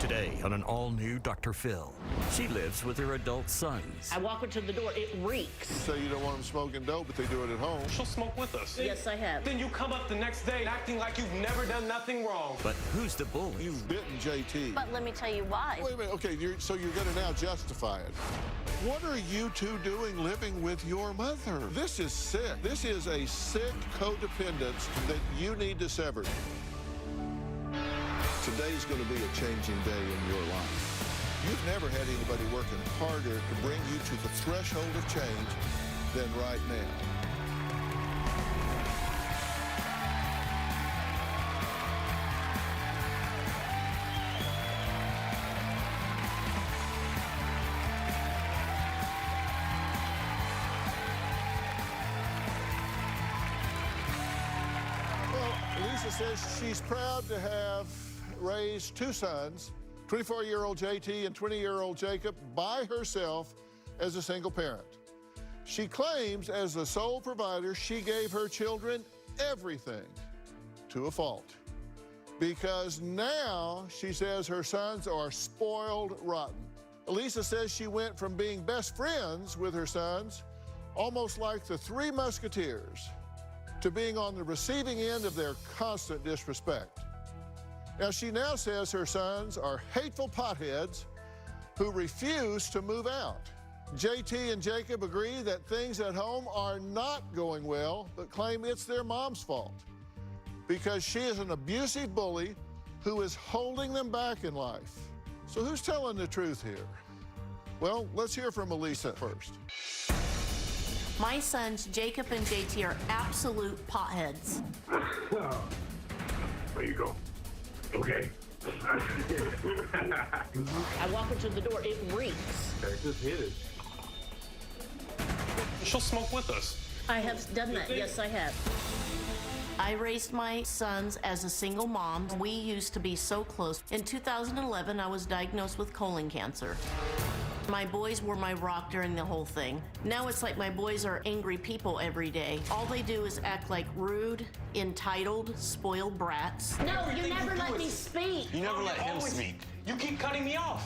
Today on an all-new Dr. Phil. She lives with her adult sons. I walk her to the door, it reeks. So you don't want them smoking dope, but they do it at home. She'll smoke with us. Yes, I have. Then you come up the next day acting like you've never done nothing wrong. But who's the bully? You've bitten JT. But let me tell you why. Wait a minute, okay, so you're gonna now justify it. What are you two doing living with your mother? This is sick. This is a sick codependence that you need to sever. Today's gonna be a changing day in your life. You've never had anybody working harder to bring you to the threshold of change than right now. Lisa says she's proud to have raised two sons, 24-year-old JT and 20-year-old Jacob, by herself as a single parent. She claims as the sole provider, she gave her children everything to a fault. Because now she says her sons are spoiled rotten. Elisa says she went from being best friends with her sons, almost like the Three Musketeers, to being on the receiving end of their constant disrespect. Now, she now says her sons are hateful potheads who refuse to move out. JT and Jacob agree that things at home are not going well, but claim it's their mom's fault because she is an abusive bully who is holding them back in life. So who's telling the truth here? Well, let's hear from Elisa first. My sons, Jacob and JT, are absolute potheads. There you go. Okay. I walk her to the door, it reeks. Just hit it. She'll smoke with us. I have done that, yes, I have. I raised my sons as a single mom. We used to be so close. In 2011, I was diagnosed with colon cancer. My boys were my rock during the whole thing. Now it's like my boys are angry people every day. All they do is act like rude, entitled, spoiled brats. No, you never let me speak. You never let him speak. You keep cutting me off.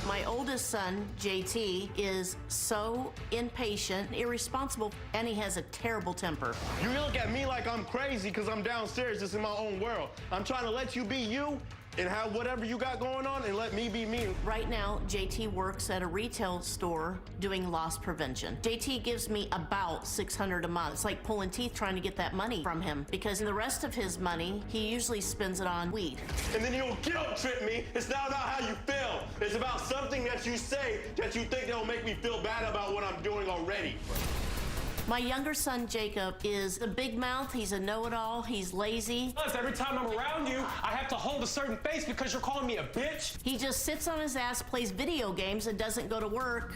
My oldest son, JT, is so impatient, irresponsible, and he has a terrible temper. You look at me like I'm crazy because I'm downstairs just in my own world. I'm trying to let you be you and have whatever you got going on and let me be me. Right now, JT works at a retail store doing loss prevention. JT gives me about $600 a month. It's like pulling teeth trying to get that money from him because the rest of his money, he usually spends it on weed. And then you'll guilt trip me. It's not about how you feel. It's about something that you say that you think that'll make me feel bad about what I'm doing already. My younger son, Jacob, is a big mouth. He's a know-it-all. He's lazy. Plus, every time I'm around you, I have to hold a certain face because you're calling me a bitch. He just sits on his ass, plays video games, and doesn't go to work.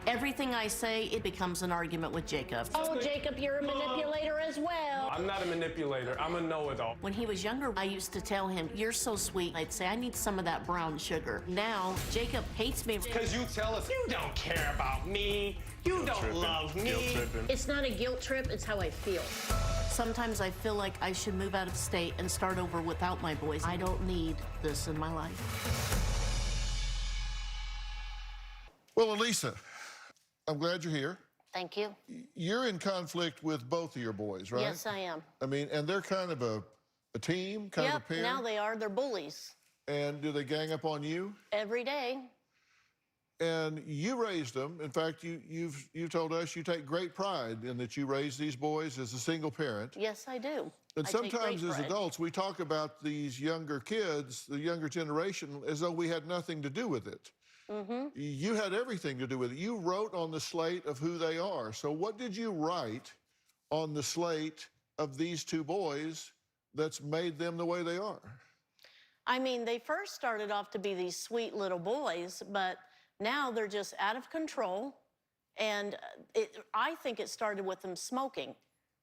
Everything I say, it becomes an argument with Jacob. Oh, Jacob, you're a manipulator as well. I'm not a manipulator. I'm a know-it-all. When he was younger, I used to tell him, "You're so sweet." I'd say, "I need some of that brown sugar." Now, Jacob hates me. Because you tell us you don't care about me. You don't love me. It's not a guilt trip, it's how I feel. Sometimes I feel like I should move out of state and start over without my boys. I don't need this in my life. Well, Elisa, I'm glad you're here. Thank you. You're in conflict with both of your boys, right? Yes, I am. I mean, and they're kind of a team, kind of a pair. Now they are. They're bullies. And do they gang up on you? Every day. And you raised them. In fact, you've told us you take great pride in that you raised these boys as a single parent. Yes, I do. And I take sometimes great as pride. adults, we talk about these younger kids, the younger generation, as though we had nothing to do with it. Mm-hmm. You had everything to do with it. You wrote on the slate of who they are. So what did you write on the slate of these two boys that's made them the way they are? I mean, they first started off to be these sweet little boys, but now they're just out of control. And I think it started with them smoking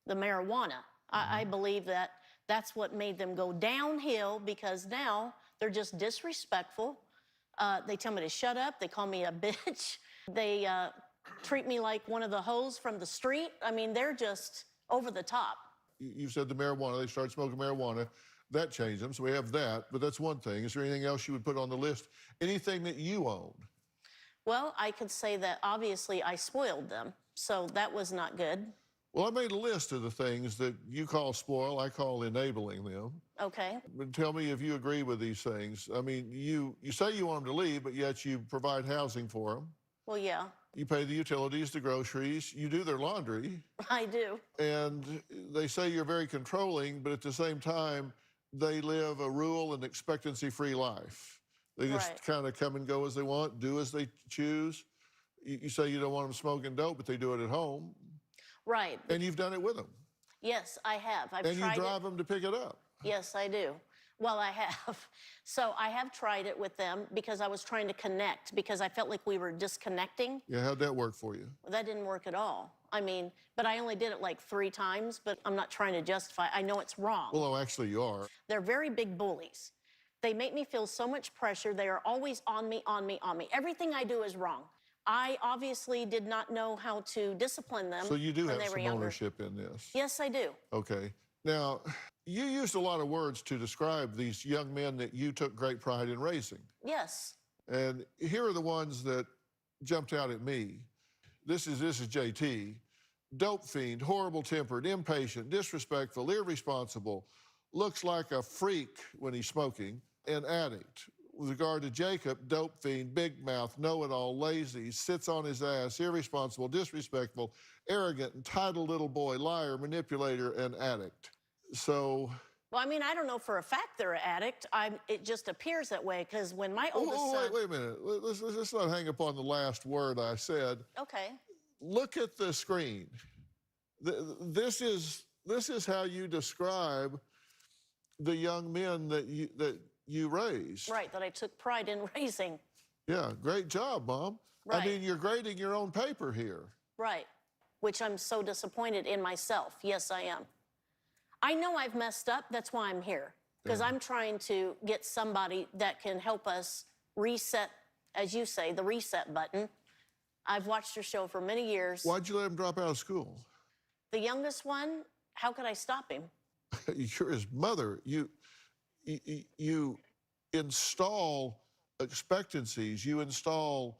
the marijuana. I believe that that's what made them go downhill because now they're just disrespectful. They tell me to shut up. They call me a bitch. They treat me like one of the hoes from the street. I mean, they're just over the top. You said the marijuana, they started smoking marijuana. that changed them, so we have that, but that's one thing. Is there anything else you would put on the list? Anything that you own? Well, I could say that obviously I spoiled them, so that was not good. Well, I made a list of the things that you call spoil, I call enabling them. Okay. But tell me if you agree with these things. I mean, you say you want them to leave, but yet you provide housing for them. Well, yeah, You pay the utilities, the groceries, you do their laundry, I do. and they say you're very controlling, but at the same time, they live a rural and expectancy-free life. They just Right. kind of come and go as they want, do as they choose. You say you don't want them smoking dope, but they do it at home, Right. and you've done it with them. Yes, I have. I've And you tried drive it. them to pick it up. Yes, I do. Well, I have. So I have tried it with them because I was trying to connect because I felt like we were disconnecting. Yeah, how'd that work for you? That didn't work at all. I mean, but I only did it like 3 times, but I'm not trying to justify. I know it's wrong. Well, oh, actually, you are. They're very big bullies. They make me feel so much pressure. They are always on me, on me, on me. Everything I do is wrong. I obviously did not know how to discipline them So you do when have they were some younger. ownership in this. Yes, I do. Okay. Now, you used a lot of words to describe these young men that you took great pride in raising. Yes. And here are the ones that jumped out at me. This is JT. Dope fiend, horrible-tempered, impatient, disrespectful, irresponsible, looks like a freak when he's smoking, an addict. With regard to Jacob, dope fiend, big mouth, know-it-all, lazy, sits on his ass, irresponsible, disrespectful, arrogant, entitled little boy, liar, manipulator, and addict. So... Well, I mean, I don't know for a fact they're an addict. it just appears that way because when my oldest son... wait a minute. Let's not hang up on the last word I said. Okay. Look at the screen. This is how you describe the young men that you raised. Right, that I took pride in raising. Yeah, great job, Mom. Right. I mean, you're grading your own paper here. Right, which I'm so disappointed in myself. Yes, I am. I know I've messed up. That's why I'm here. Because I'm trying to get somebody that can help us reset, as you say, the reset button. I've watched your show for many years. Why'd you let him drop out of school? The youngest one, how could I stop him? You're his mother. You install expectancies. You install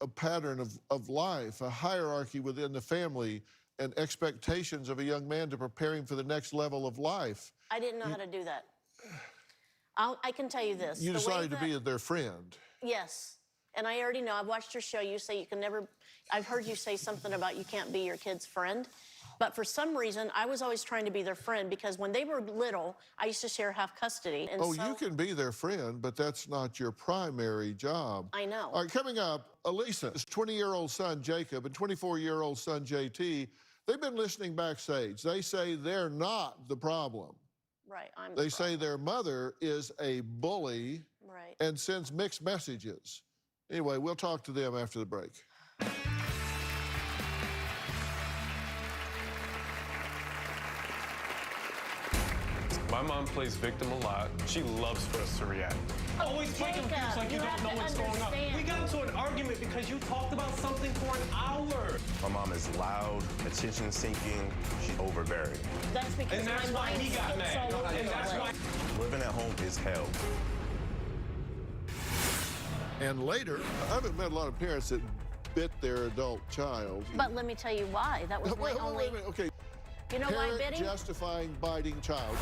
a pattern of life, a hierarchy within the family, and expectations of a young man to prepare him for the next level of life. I didn't know how to do that. I can tell you this. You the way decided to that- be their friend. Yes. And I already know. I've watched your show. You say you can never... I've heard you say something about you can't be your kid's friend. But for some reason, I was always trying to be their friend because when they were little, I used to share half custody. And Oh, so, you can be their friend, but that's not your primary job. I know. All right, coming up, Elisa's 20-year-old son, Jacob, and 24-year-old son, JT, they've been listening backstage. They say they're not the problem. Right, I'm... They say their mother is a bully Right. and sends mixed messages. Anyway, we'll talk to them after the break. My mom plays victim a lot. She loves for us to react. Always play Jacob, confused like you you don't have know to what's going on. understand. We got into an argument because you talked about something for an hour. My mom is loud, attention seeking, she's overbearing. That's because And that's my why mind he got skips mad. all over And the that's place. why... Living at home is hell. And later, I haven't met a lot of parents that bit their adult child. But let me tell you why. That was my Wait only... a minute. Okay. You know why Parent bidding? justifying biting child.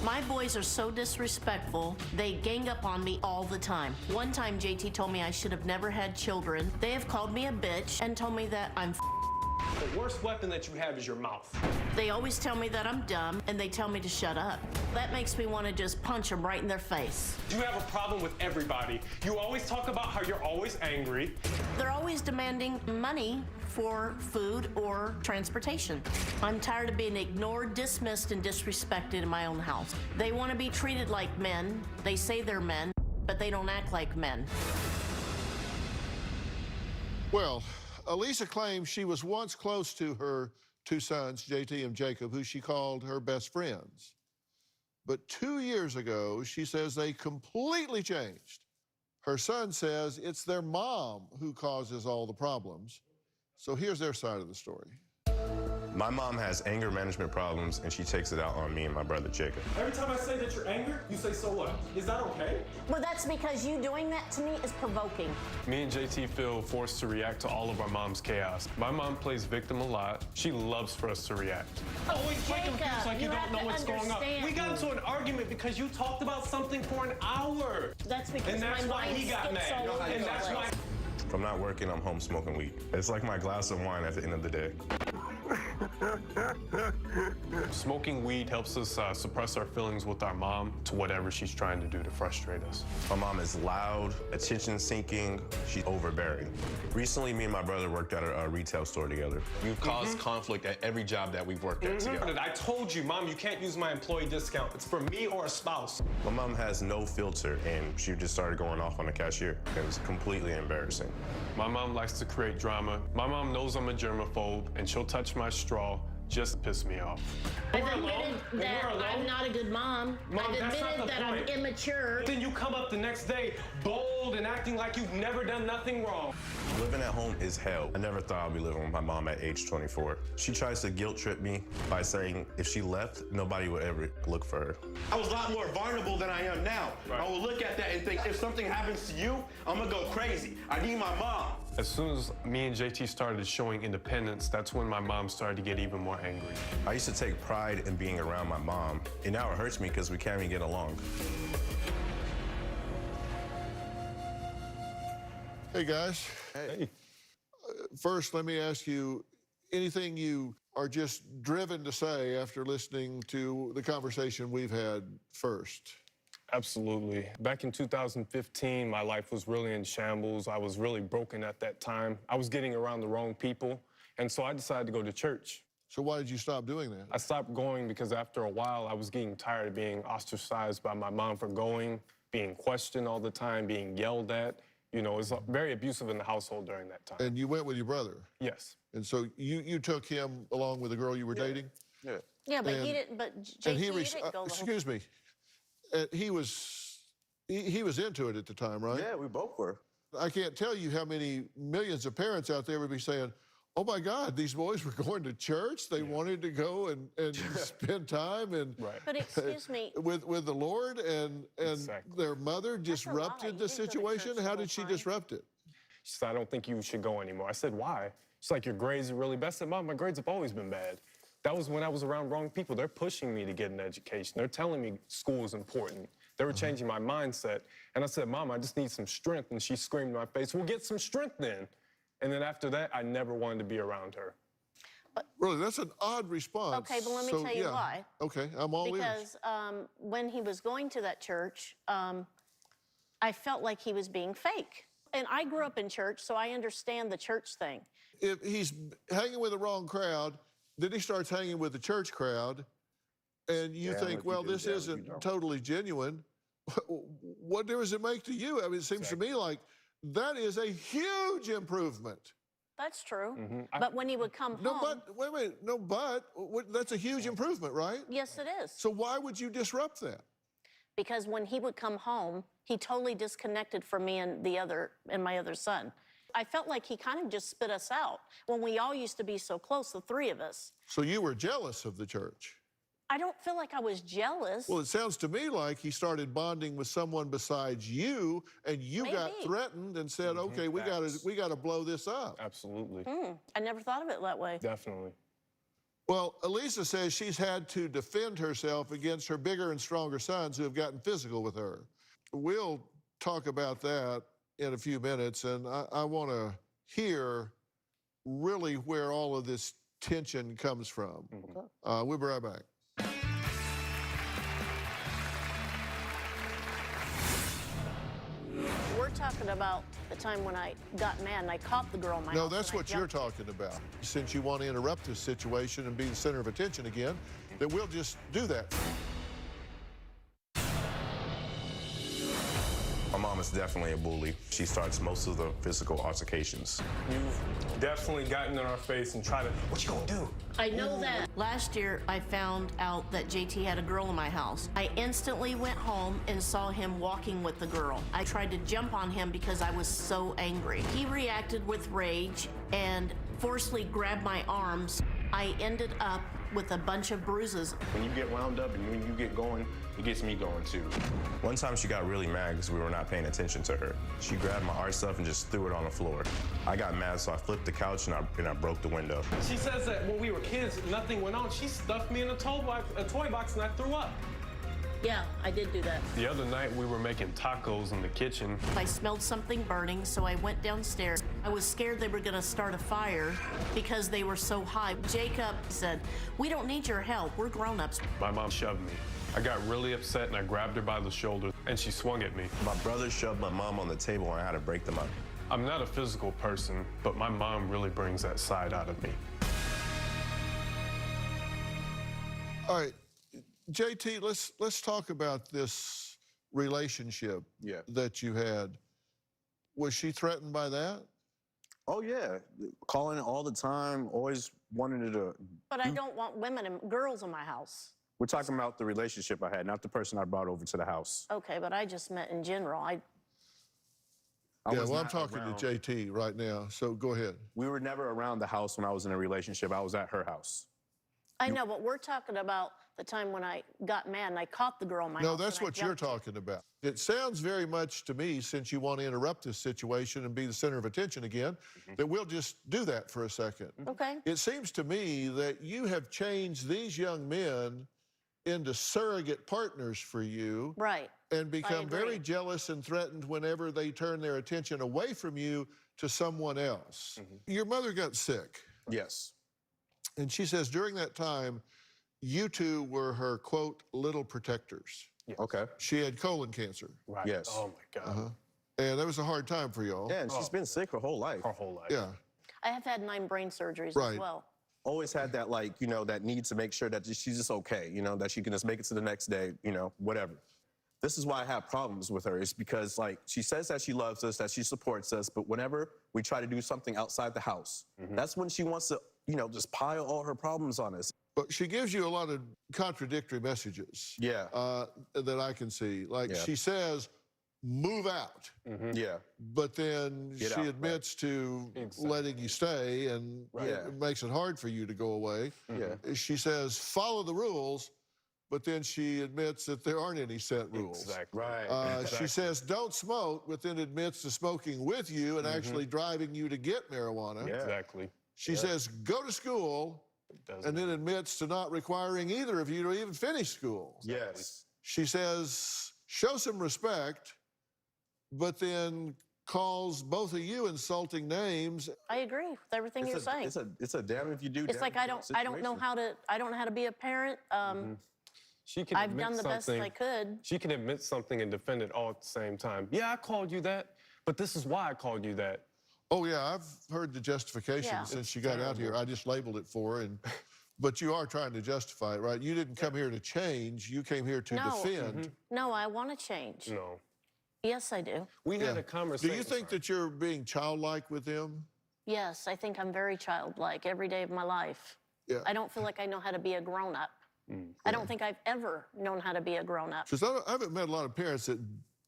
My boys are so disrespectful, they gang up on me all the time. One time, JT told me I should have never had children. They have called me a bitch and told me that I'm The worst weapon that you have is your mouth. They always tell me that I'm dumb, and they tell me to shut up. That makes me want to just punch them right in their face. You have a problem with everybody. You always talk about how you're always angry. They're always demanding money for food or transportation. I'm tired of being ignored, dismissed, and disrespected in my own house. They want to be treated like men. They say they're men, but they don't act like men. Well, Elisa claims she was once close to her 2 sons, JT and Jacob, who she called her best friends. But 2 years ago, she says they completely changed. Her son says it's their mom who causes all the problems. So here's their side of the story. My mom has anger management problems, and she takes it out on me and my brother Jacob. Every time I say that you're angry, you say, so what? Is that okay? Well, that's because you doing that to me is provoking. Me and JT feel forced to react to all of our mom's chaos. My mom plays victim a lot. She loves for us to react. Always play Jacob, confused like you you don't have know to what's going on. understand. We got into an argument because you talked about something for an hour. That's because And that's my why mind he got skips mad. all over And the that's place. why. If I'm not working, I'm home smoking weed. It's like my glass of wine at the end of the day. Smoking weed helps us suppress our feelings with our mom to whatever she's trying to do to frustrate us. My mom is loud, attention-seeking, she's overbearing. Recently, me and my brother worked at a retail store together. We've caused conflict at every job that we've worked at together. I told you, Mom, you can't use my employee discount. It's for me or a spouse. My mom has no filter, and she just started going off on the cashier. It was completely embarrassing. My mom likes to create drama. My mom knows I'm a germaphobe, and she'll touch my straw just to piss me off. I've We're admitted alone. We're that alone. I'm not a good mom. Mom, I've that's not admitted the that I'm point. immature. Then you come up the next day, bold and acting like you've never done nothing wrong. Living at home is hell. I never thought I'd be living with my mom at age 24. She tries to guilt trip me by saying if she left, nobody would ever look for her. I was a lot more vulnerable than I am now. Right. I will look at that and think, if something happens to you, I'm gonna go crazy. I need my mom. As soon as me and JT started showing independence, that's when my mom started to get even more angry. I used to take pride in being around my mom, and now it hurts me because we can't even get along. Hey, guys. Hey. First, let me ask you anything you are just driven to say after listening to the conversation we've had first. Absolutely. Back in 2015, my life was really in shambles. I was really broken at that time. I was getting around the wrong people, and so I decided to go to church. So why did you stop doing that? I stopped going because after a while, I was getting tired of being ostracized by my mom for going, being questioned all the time, being yelled at. You know, it was very abusive in the household during that time. And you went with your brother. Yes. And so you took him along with the girl you were dating? Yeah. Yeah, but And- he didn't. But JT, And you didn't go the whole. excuse me. He was into it at the time, right? Yeah, we both were. I can't tell you how many millions of parents out there would be saying, oh my God, these boys were going to church. They wanted to go and spend time and Right. But excuse me, with the Lord, and Exactly. their mother lie. disrupted You the didn't go to situation. church the How whole did she time. disrupt it? She said, I don't think you should go anymore. I said, why? She's like, your grades are really bad. I said, Mom, my grades have always been bad. That was when I was around wrong people. They're pushing me to get an education. They're telling me school is important. They were changing my mindset. And I said, Mom, I just need some strength. And she screamed in my face, well, get some strength then. And then after that, I never wanted to be around her. Really, that's an odd response. Okay, but let me tell you why. Okay, I'm all ears. because when he was going to that church, I felt like he was being fake. And I grew up in church, so I understand the church thing. If he's hanging with the wrong crowd, then he starts hanging with the church crowd, and you think, well, this isn't totally genuine. What difference does it make to you? I mean, it seems to me like that is a huge improvement. That's true. But when he would come No, home, but, wait, no, but, that's a huge improvement, right? yes, it is. So why would you disrupt that? Because when he would come home, he totally disconnected from me and my other son. I felt like he kind of just spit us out when we all used to be so close, the three of us. So you were jealous of the church? I don't feel like I was jealous. Well, it sounds to me like he started bonding with someone besides you, and you got Maybe. threatened and said, okay, we gotta blow this up. Absolutely. I never thought of it that way. Definitely. Well, Elisa says she's had to defend herself against her bigger and stronger sons who have gotten physical with her. We'll talk about that in a few minutes, and I want to hear really where all of this tension comes from. We'll be right back. We're talking about the time when I got mad and I caught the girl in my No, house that's and I what you're jumped her. talking about. Since you want to interrupt this situation and be the center of attention again, then we'll just do that. My mom is definitely a bully. She starts most of the physical altercations. You've definitely gotten in our face and tried to, what you gonna do? I know that. Last year, I found out that JT had a girl in my house. I instantly went home and saw him walking with the girl. I tried to jump on him because I was so angry. He reacted with rage and forcefully grabbed my arms. I ended up with a bunch of bruises. When you get wound up and when you get going, it gets me going too. One time she got really mad because we were not paying attention to her. She grabbed my art stuff and just threw it on the floor. I got mad, so I flipped the couch and I broke the window. She says that when we were kids, nothing went on. She stuffed me in a toy box and I threw up. Yeah, I did do that. The other night, we were making tacos in the kitchen. I smelled something burning, so I went downstairs. I was scared they were gonna start a fire because they were so high. Jacob said, "We don't need your help, we're grown-ups." My mom shoved me. I got really upset and I grabbed her by the shoulder and she swung at me. My brother shoved my mom on the table and I had to break them up. I'm not a physical person, but my mom really brings that side out of me. All right, JT, let's talk about this relationship that you had. Was she threatened by that? Oh, yeah. Calling all the time, always wanted to. But I don't want women and girls in my house. We're talking about the relationship I had, not the person I brought over to the house. Okay, but I just meant in general. Yeah, was well, I'm not talking around. to JT right now, so go ahead. We were never around the house when I was in a relationship. I was at her house. I know, but we're talking about the time when I got mad and I caught the girl in my house. No, that's and I what you're jumped her. talking about. It sounds very much to me, since you want to interrupt this situation and be the center of attention again, that we'll just do that for a second. Okay. It seems to me that you have changed these young men into surrogate partners for you. Right. And become agree. very jealous and threatened whenever they turn their attention away from you to someone else. Your mother got sick, Yes. and she says during that time, you two were her, quote, little protectors. Yes. Okay. She had colon cancer, Right. Yes. Oh my God. and that was a hard time for y'all. Yeah, and she's been sick her whole life. Our whole life. Yeah. I have had 9 brain surgeries Right. as well. Always had that, like, you know, that need to make sure that she's just okay, you know, that she can just make it to the next day, you know, whatever. This is why I have problems with her. It's because, like, she says that she loves us, that she supports us, but whenever we try to do something outside the house, that's when she wants to, you know, just pile all her problems on us. But she gives you a lot of contradictory messages. Yeah. That I can see. Like Yeah. she says, move out. Yeah. But then Get she out, admits to Exactly. letting you stay, and Yeah. it makes it hard for you to go away. Yeah. She says, follow the rules, but then she admits that there aren't any set rules. Exactly. Right. She says, don't smoke, but then admits to smoking with you and actually driving you to get marijuana. Yeah. Exactly. She says, go to school, Doesn't and then admits to not requiring either of you to even finish school. Yes. She says, show some respect, but then calls both of you insulting names. I agree with everything you're saying. It's a damn if you do. It's damn like if I you don't know how to be a parent. She can I've admit done the best something. I could. She can admit something and defend it all at the same time. Yeah, I called you that, but this is why I called you that. Oh, yeah, I've heard the justification Yeah. since she got out here. I just labeled it for her, but you are trying to justify it, right? You didn't come here to change. You came here to No. defend. No, I want to change. No. Yes, I do. We had Yeah. a conversation. Do you think that you're being childlike with them? Yes, I think I'm very childlike every day of my life. Yeah. I don't feel like I know how to be a grown-up. I don't think I've ever known how to be a grown-up. Because I haven't met a lot of parents that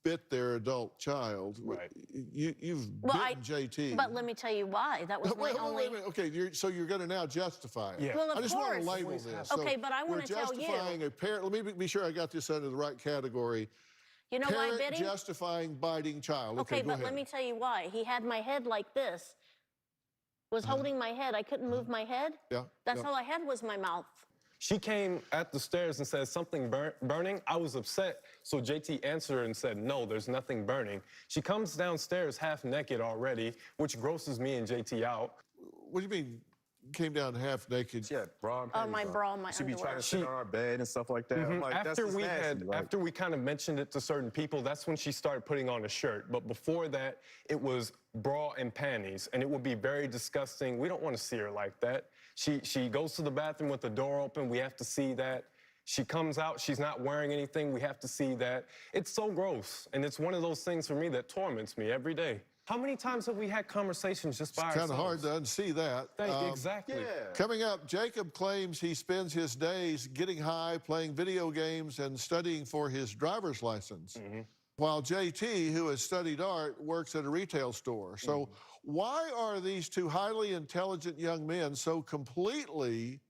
bit their adult child. Right. You've Well, bitten JT. But let me tell you why. That was my Wait a only... minute. Okay, so you're going to now justify it. Yeah. Well, of I just want to course. label this. Okay, but I wanna tell you. You're justifying a parent. Let me be sure I got this under the right category. You know why, Parent Biddy? justifying biting child. Okay, go but ahead. let me tell you why. He had my head like this. Was holding my head. I couldn't move my head. Yeah, That's yeah. all I had was my mouth. She came at the stairs and said something burning. I was upset, so JT answered and said, no, there's nothing burning. She comes downstairs half naked already, which grosses me and JT out. What do you mean came down half naked? She had bra and Oh, panties my on. bra and my She'd be underwear. trying to sit on our bed and stuff like that. I'm like, that's After just we nasty. Like, after we kind of mentioned it to certain people, that's when she started putting on a shirt. But before that, it was bra and panties, and it would be very disgusting. We don't want to see her like that. She goes to the bathroom with the door open. We have to see that. She comes out, she's not wearing anything. We have to see that. It's so gross, and it's one of those things for me that torments me every day. How many times have we had conversations just by ourselves? Kind of hard to unsee that. Exactly. yeah. Coming up, Jacob claims he spends his days getting high, playing video games, and studying for his driver's license. while JT, who has studied art, works at a retail store. So why are these two highly intelligent young men so completely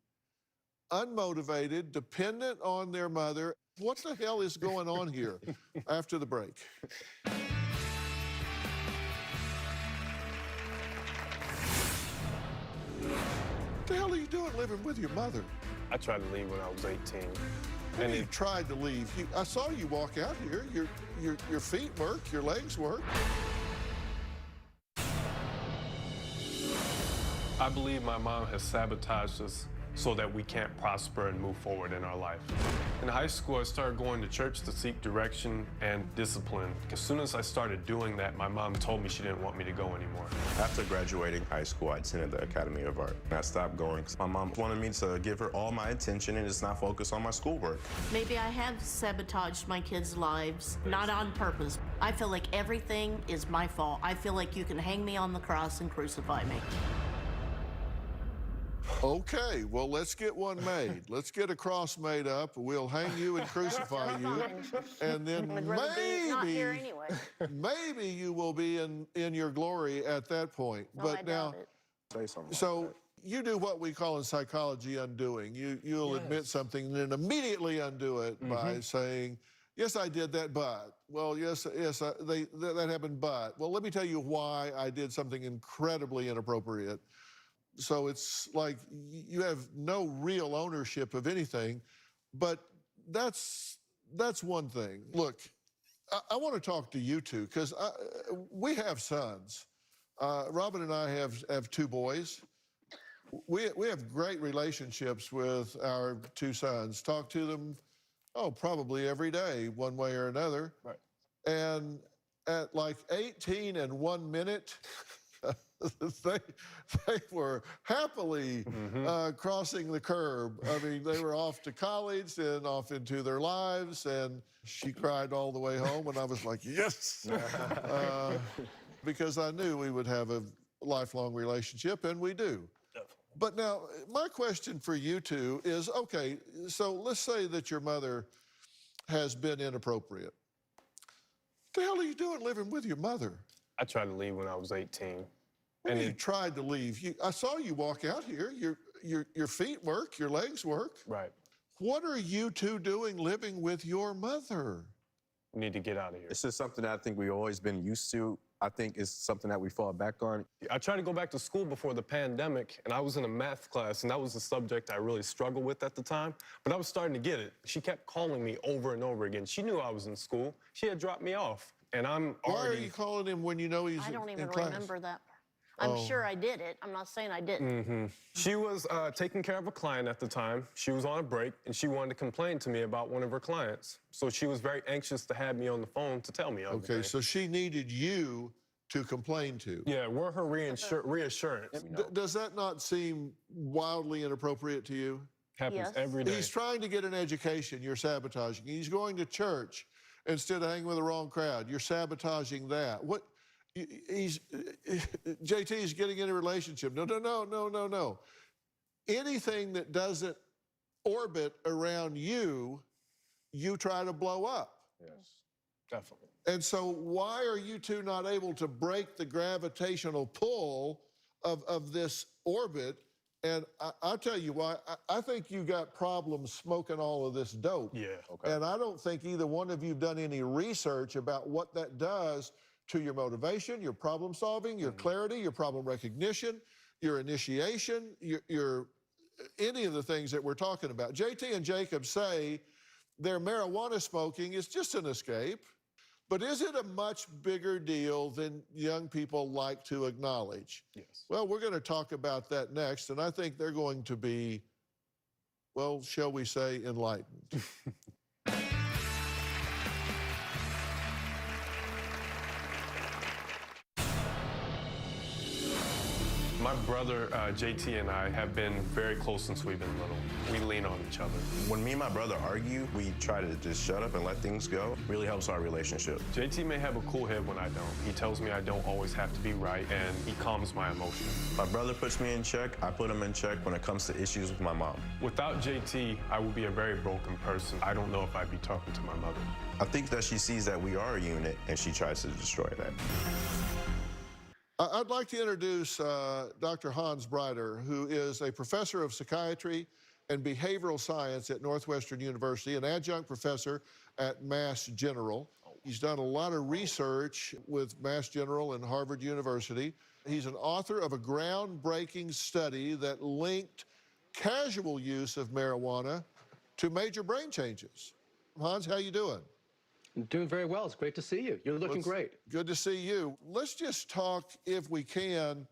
unmotivated, dependent on their mother? What the hell is going on here? After the break. What the hell are you doing living with your mother? I tried to leave when I was 18. And you tried to leave. I saw you walk out here. Your feet work, your legs work. I believe my mom has sabotaged us so that we can't prosper and move forward in our life. In high school, I started going to church to seek direction and discipline. As soon as I started doing that, my mom told me she didn't want me to go anymore. After graduating high school, I attended the Academy of Art. And I stopped going because my mom wanted me to give her all my attention and just not focus on my schoolwork. Maybe I have sabotaged my kids' lives, not on purpose. I feel like everything is my fault. I feel like you can hang me on the cross and crucify me. Okay, well, let's get one made. Let's get a cross made up. We'll hang you and crucify you. And then I'd rather be not here anyway. maybe you will be in your glory at that point. No, But I now, doubt it. Say something. so you do what we call in psychology undoing. You'll admit something and then immediately undo it by saying, yes, I did that, but. Well, yes, that happened, but. Well, let me tell you why I did something incredibly inappropriate. So it's like you have no real ownership of anything, but that's one thing. Look, I want to talk to you two because we have sons. Robin and I have two boys. We have great relationships with our two sons. Talk to them, probably every day, one way or another. Right. And at like 18 and 1 minute, they were happily crossing the curb. I mean, they were off to college and off into their lives, and she cried all the way home, and I was like, yes! Because I knew we would have a lifelong relationship, and we do. But now, my question for you two is, okay, so let's say that your mother has been inappropriate. What the hell are you doing living with your mother? I tried to leave when I was 18. And you tried to leave. I saw you walk out here. Your feet work, your legs work. Right. What are you two doing living with your mother? We need to get out of here. It's just something that I think we've always been used to. I think it's something that we fall back on. I tried to go back to school before the pandemic, and I was in a math class, and that was the subject I really struggled with at the time. But I was starting to get it. She kept calling me over and over again. She knew I was in school. She had dropped me off, and I'm already... Why are you calling him when you know he's in class? I don't even remember that. I'm sure I did it. I'm not saying I didn't. She was taking care of a client at the time. She was on a break, and she wanted to complain to me about one of her clients. So she was very anxious to have me on the phone to tell me everything. Okay, so she needed you to complain to. Yeah, we're her reassurance. Does that not seem wildly inappropriate to you? Happens Yes. every day. He's trying to get an education. You're sabotaging. He's going to church instead of hanging with the wrong crowd. You're sabotaging that. What? JT's getting in a relationship. No. Anything that doesn't orbit around you, you try to blow up. Yes, definitely. And so why are you two not able to break the gravitational pull of this orbit? And I'll tell you why. I think you got problems smoking all of this dope. Yeah, okay. And I don't think either one of you have done any research about what that does to your motivation, your problem solving, your clarity, your problem recognition, your initiation, your any of the things that we're talking about. JT and Jacob say their marijuana smoking is just an escape, but is it a much bigger deal than young people like to acknowledge? Yes. Well, we're going to talk about that next, and I think they're going to be, well, shall we say, enlightened. My brother, JT, and I have been very close since we've been little. We lean on each other. When me and my brother argue, we try to just shut up and let things go. Really helps our relationship. JT may have a cool head when I don't. He tells me I don't always have to be right, and he calms my emotions. My brother puts me in check. I put him in check when it comes to issues with my mom. Without JT, I would be a very broken person. I don't know if I'd be talking to my mother. I think that she sees that we are a unit, and she tries to destroy that. I'd like to introduce Dr. Hans Breider, who is a professor of psychiatry and behavioral science at Northwestern University, an adjunct professor at Mass General. He's done a lot of research with Mass General and Harvard University. He's an author of a groundbreaking study that linked casual use of marijuana to major brain changes. Hans, how you doing? I'm doing very well. It's great to see you. You're looking great. Good to see you. Let's just talk, if we can,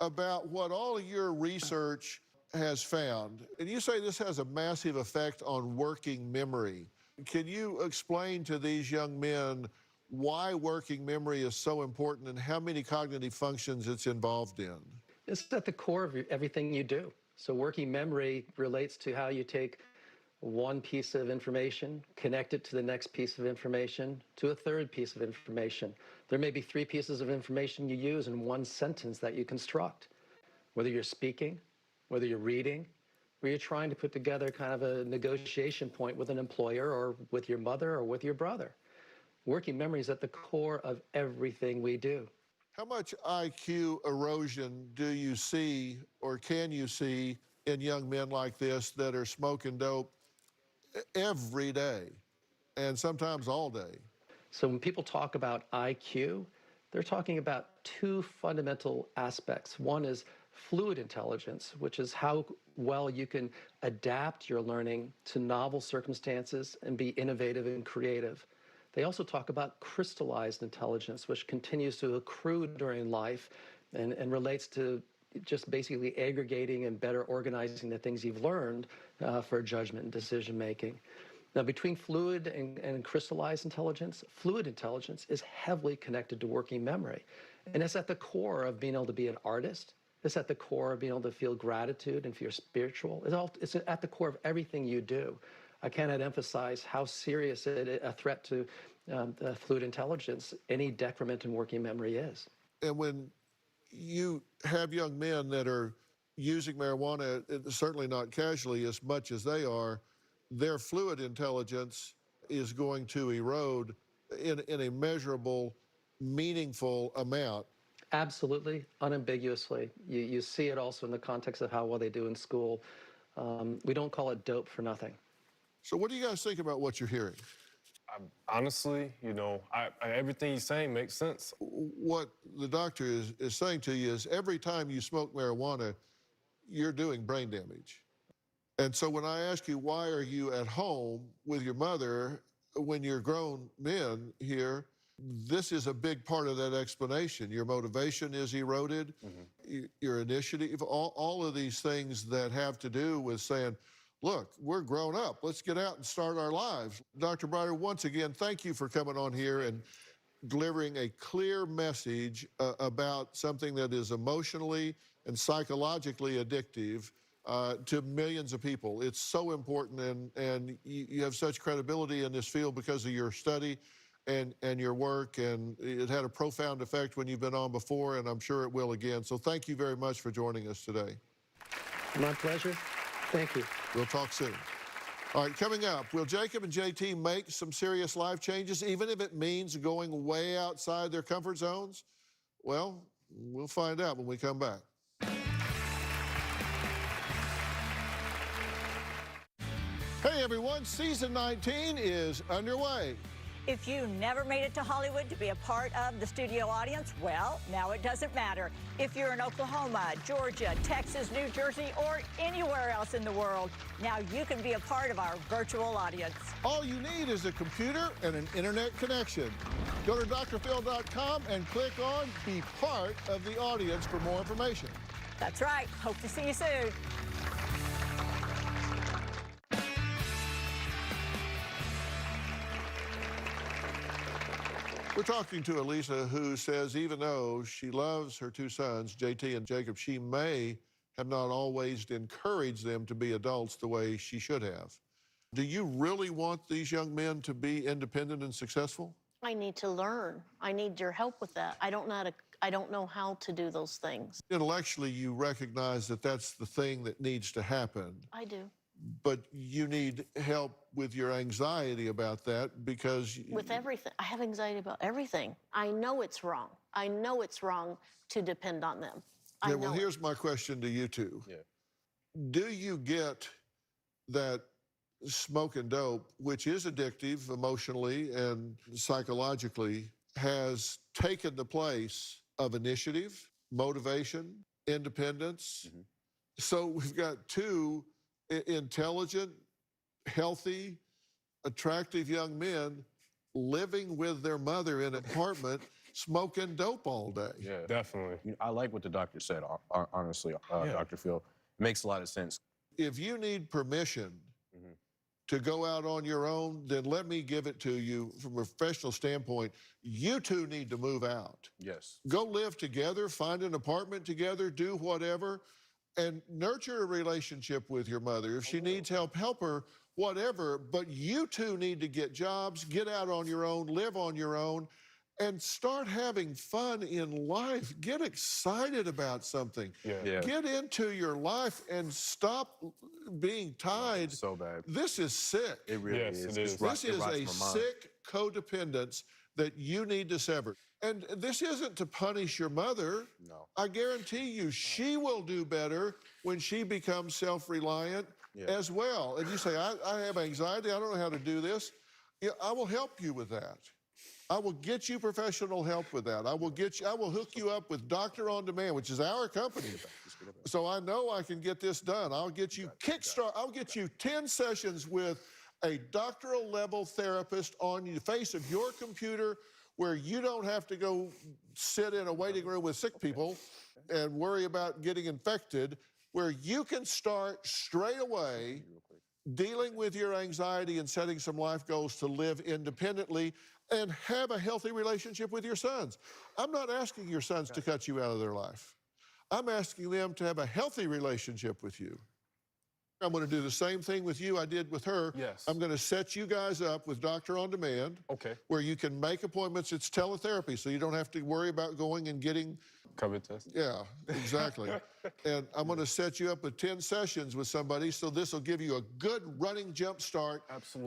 about what all of your research has found. And you say this has a massive effect on working memory. Can you explain to these young men why working memory is so important and how many cognitive functions it's involved in? It's at the core of everything you do. So working memory relates to how you take one piece of information, connect it to the next piece of information, to a third piece of information. There may be 3 pieces of information you use in one sentence that you construct. Whether you're speaking, whether you're reading, or you're trying to put together kind of a negotiation point with an employer or with your mother or with your brother. Working memory is at the core of everything we do. How much IQ erosion do you see or can you see in young men like this that are smoking dope every day and sometimes all day? So when people talk about IQ, they're talking about 2 fundamental aspects. One is fluid intelligence, which is how well you can adapt your learning to novel circumstances and be innovative and creative. They also talk about crystallized intelligence, which continues to accrue during life and relates to just basically aggregating and better organizing the things you've learned for judgment and decision making. Now, between fluid and crystallized intelligence, fluid intelligence is heavily connected to working memory. And it's at the core of being able to be an artist. It's at the core of being able to feel gratitude and feel spiritual. It's at the core of everything you do. I cannot emphasize how serious a threat to the fluid intelligence any decrement in working memory is. And when you have young men that are using marijuana, certainly not casually as much as they are, their fluid intelligence is going to erode in a measurable, meaningful amount. Absolutely, unambiguously. You see it also in the context of how well they do in school. We don't call it dope for nothing. So what do you guys think about what you're hearing? Honestly, you know, everything he's saying makes sense. What the doctor is saying to you is every time you smoke marijuana, you're doing brain damage. And so when I ask you, why are you at home with your mother when you're grown men here, this is a big part of that explanation. Your motivation is eroded, your initiative, all of these things that have to do with saying, look, we're grown up. Let's get out and start our lives. Dr. Breider, once again, thank you for coming on here and delivering a clear message about something that is emotionally and psychologically addictive to millions of people. It's so important, and you have such credibility in this field because of your study and your work, and it had a profound effect when you've been on before, and I'm sure it will again. So thank you very much for joining us today. My pleasure. Thank you. We'll talk soon. All right, coming up, will Jacob and JT make some serious life changes, even if it means going way outside their comfort zones? Well, we'll find out when we come back. Hey, everyone, season 19 is underway. If you never made it to Hollywood to be a part of the studio audience, well, now it doesn't matter. If you're in Oklahoma, Georgia, Texas, New Jersey, or anywhere else in the world, now you can be a part of our virtual audience. All you need is a computer and an internet connection. Go to drphil.com and click on Be Part of the Audience for more information. That's right. Hope to see you soon. We're talking to Elisa, who says even though she loves her two sons, JT and Jacob, she may have not always encouraged them to be adults the way she should have. Do you really want these young men to be independent and successful? I need to learn. I need your help with that. I don't know how to do those things. Intellectually, you recognize that that's the thing that needs to happen. I do. But you need help with your anxiety about that because... With everything. I have anxiety about everything. I know it's wrong. I know it's wrong to depend on them. Yeah, well, here's my question to you two. Yeah. Do you get that smoking dope, which is addictive emotionally and psychologically, has taken the place of initiative, motivation, independence? Mm-hmm. So we've got two intelligent, healthy, attractive young men living with their mother in an apartment smoking dope all day. Yeah, definitely. You know, I like what the doctor said, honestly, Dr. Phil. It makes a lot of sense. If you need permission to go out on your own, then let me give it to you from a professional standpoint. You two need to move out. Yes. Go live together, find an apartment together, do whatever, and nurture a relationship with your mother. If she needs help, help her, whatever. But you two need to get jobs, get out on your own, live on your own, and start having fun in life. Get excited about something. Yeah. Get into your life and stop being tied. So bad. This is sick. It really Yes, is. it is. This is a sick codependence that you need to sever. And this isn't to punish your mother. No. I guarantee you she will do better when she becomes self-reliant as well. And you say, I have anxiety, I don't know how to do this. Yeah, I will help you with that. I will get you professional help with that. I will hook you up with Doctor On Demand, which is our company. So I know I can get this done. I'll get you kickstart. I'll get you 10 sessions with a doctoral level therapist on the face of your computer where you don't have to go sit in a waiting room with sick people and worry about getting infected, where you can start straight away dealing with your anxiety and setting some life goals to live independently and have a healthy relationship with your sons. I'm not asking your sons to cut you out of their life. I'm asking them to have a healthy relationship with you. I'm going to do the same thing with you I did with her. Yes. I'm going to set you guys up with Doctor On Demand. Okay. Where you can make appointments. It's teletherapy, so you don't have to worry about going and getting... COVID test? Yeah, exactly. And I'm going to set you up with 10 sessions with somebody, so this will give you a good running jump start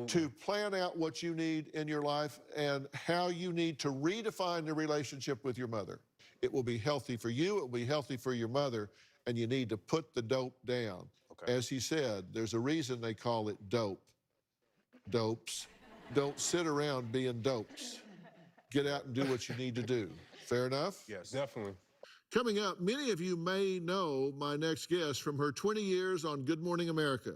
to plan out what you need in your life and how you need to redefine the relationship with your mother. It will be healthy for you, it will be healthy for your mother, and you need to put the dope down. Okay. As he said, there's a reason they call it dope. Dopes. Don't sit around being dopes. Get out and do what you need to do. Fair enough? Yes, definitely. Coming up, many of you may know my next guest from her 20 years on Good Morning America.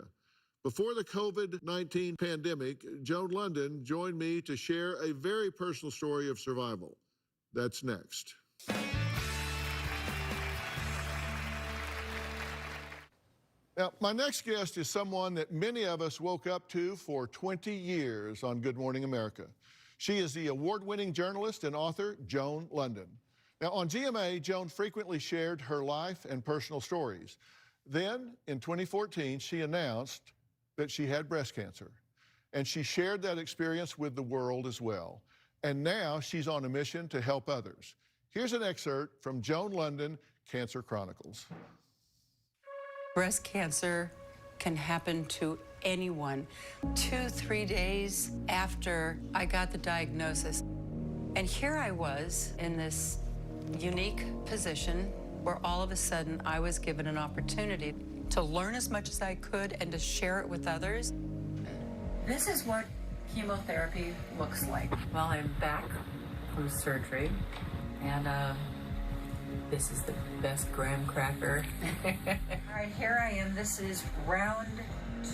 Before the COVID-19 pandemic, Joan London joined me to share a very personal story of survival. That's next. Now, my next guest is someone that many of us woke up to for 20 years on Good Morning America. She is the award-winning journalist and author, Joan London. Now, on GMA, Joan frequently shared her life and personal stories. Then, in 2014, she announced that she had breast cancer. And she shared that experience with the world as well. And now she's on a mission to help others. Here's an excerpt from Joan London, Cancer Chronicles. Breast cancer can happen to anyone. 2-3 days after I got the diagnosis. And here I was in this unique position where all of a sudden I was given an opportunity to learn as much as I could and to share it with others. This is what chemotherapy looks like. Well, I'm back from surgery, and this is the best graham cracker. All right, here I am. This is round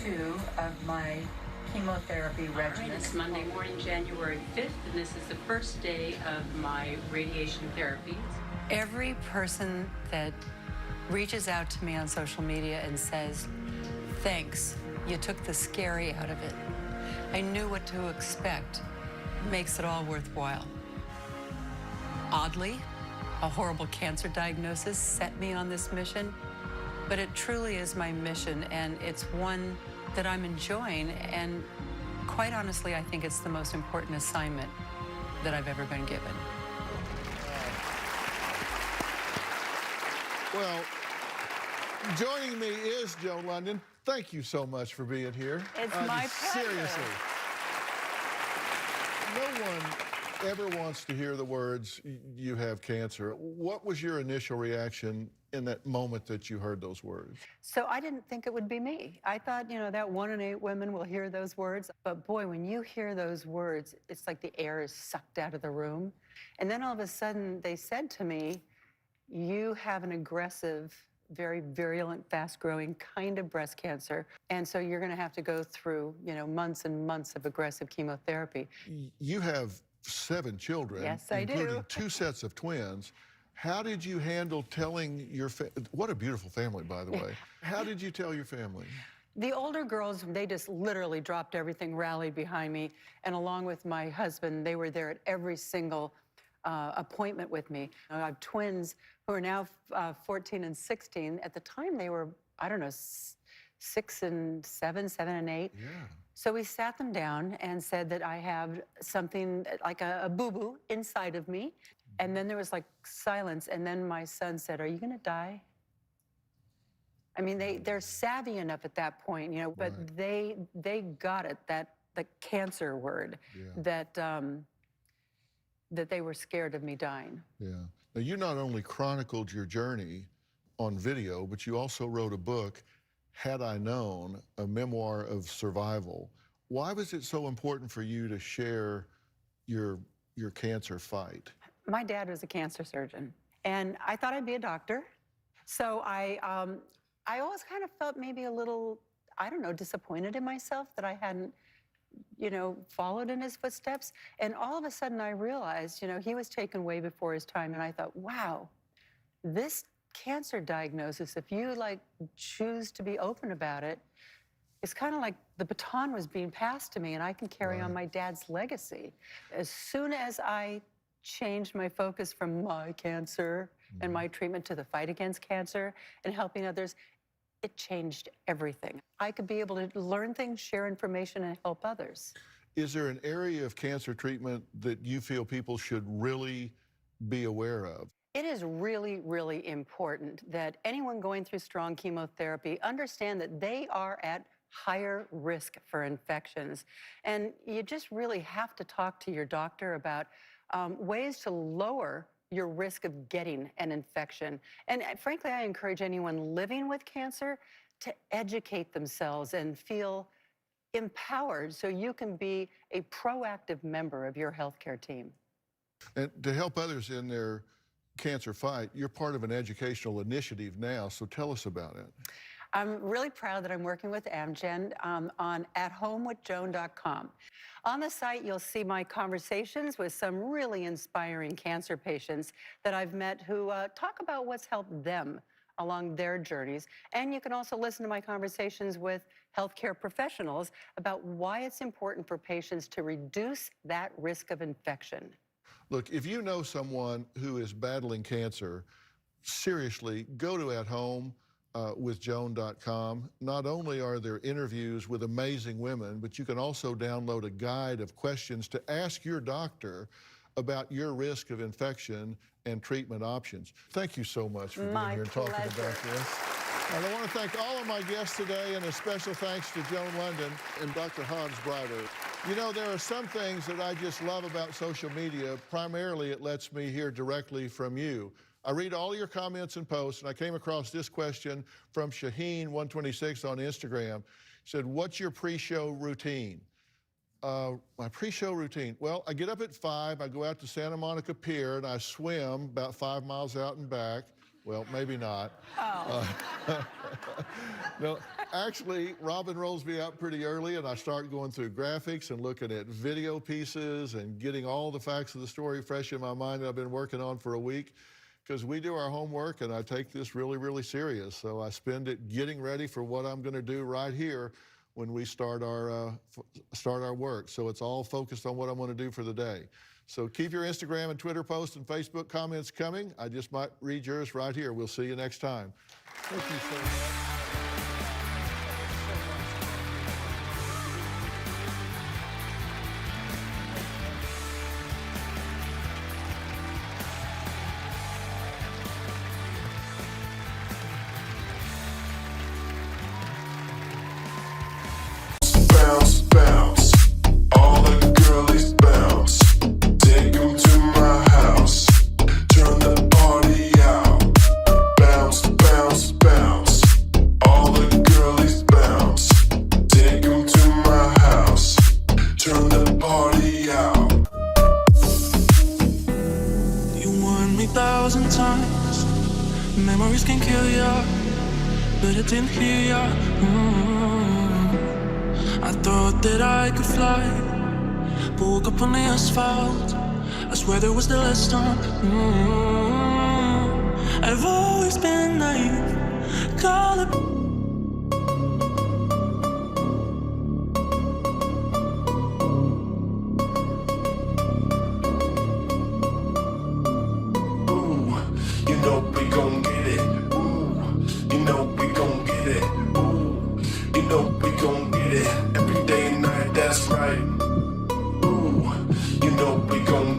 2 of my chemotherapy regimen. It's Monday morning, January 5th, and this is the first day of my radiation therapy. Every person that reaches out to me on social media and says, thanks, you took the scary out of it. I knew what to expect. Makes it all worthwhile. Oddly, a horrible cancer diagnosis set me on this mission, but it truly is my mission, and it's one that I'm enjoying, and quite honestly, I think it's the most important assignment that I've ever been given. Well, joining me is Joan London. Thank you so much for being here. It's my pleasure. Seriously. No one ever wants to hear the words, you have cancer. What was your initial reaction in that moment that you heard those words? So I didn't think it would be me. I thought, you know, that 1 in 8 women will hear those words. But boy, when you hear those words, it's like the air is sucked out of the room. And then all of a sudden they said to me, you have an aggressive, very virulent, fast-growing kind of breast cancer. And so you're going to have to go through, you know, months and months of aggressive chemotherapy. You have 7 children, Yes, I do. including 2 sets of twins. How did you handle telling your what a beautiful family, by the way. How did you tell your family? The older girls, they just literally dropped everything, rallied behind me, and along with my husband, they were there at every single appointment with me. I have twins who are now 14 and 16. At the time, they were, I don't know, 6 and 7, 7 and 8. Yeah. So we sat them down and said that I have something like a boo-boo inside of me. And then there was like silence. And then my son said, are you going to die? I mean, they're savvy enough at that point, you know, but Right. they got it, that the cancer word, that that they were scared of me dying. Yeah. Now, you not only chronicled your journey on video, but you also wrote a book, Had I Known, a memoir of survival. Why was it so important for you to share your cancer fight? My dad was a cancer surgeon, and I thought I'd be a doctor. So I always kind of felt maybe a little, I don't know, disappointed in myself that I hadn't, you know, followed in his footsteps. And all of a sudden I realized, you know, he was taken way before his time. And I thought, wow, this cancer diagnosis, if you like choose to be open about it, it's kind of like the baton was being passed to me and I can carry on my dad's legacy. As soon as I changed my focus from my cancer and my treatment to the fight against cancer and helping others, it changed everything. I could be able to learn things, share information, and help others. Is there an area of cancer treatment that you feel people should really be aware of? It is really, really important that anyone going through strong chemotherapy understand that they are at higher risk for infections. And you just really have to talk to your doctor about ways to lower your risk of getting an infection. And frankly, I encourage anyone living with cancer to educate themselves and feel empowered so you can be a proactive member of your healthcare team. And to help others in their cancer fight, you're part of an educational initiative now, so tell us about it. I'm really proud that I'm working with Amgen on athomewithjoan.com. On the site, you'll see my conversations with some really inspiring cancer patients that I've met who talk about what's helped them along their journeys. And you can also listen to my conversations with healthcare professionals about why it's important for patients to reduce that risk of infection. Look, if you know someone who is battling cancer, seriously, go to athomewithjoan.com. Not only are there interviews with amazing women, but you can also download a guide of questions to ask your doctor about your risk of infection and treatment options. Thank you so much for being here and talking about this. And I want to thank all of my guests today, and a special thanks to Joan London and Dr. Hans Breider. You know, there are some things that I just love about social media. Primarily, it lets me hear directly from you. I read all your comments and posts, and I came across this question from Shaheen126 on Instagram. He said, what's your pre-show routine? My pre-show routine? Well, I get up at 5, I go out to Santa Monica Pier, and I swim about 5 miles out and back. Well, maybe not. Oh. No, actually, Robin rolls me out pretty early, and I start going through graphics and looking at video pieces and getting all the facts of the story fresh in my mind that I've been working on for a week. Because we do our homework, and I take this really, really serious. So I spend it getting ready for what I'm going to do right here when we start our work. So it's all focused on what I'm going to do for the day. So keep your Instagram and Twitter posts and Facebook comments coming. I just might read yours right here. We'll see you next time. Thank you so much. Bounce, bounce, all the girlies bounce. Take 'em to my house, turn the party out. Bounce, bounce, bounce, all the girlies bounce. Take 'em to my house, turn the party out. You warned me 1,000 times, memories can kill ya, but I didn't hear ya. I thought that I could fly, but woke up on the asphalt. I swear there was the last time. I've always been naive. Call it. Ooh, you know we gon' get it. Ooh, you know we gon' get it. Ooh, you know we gon' get it. Every day and night, that's right. Ooh, you know we gon'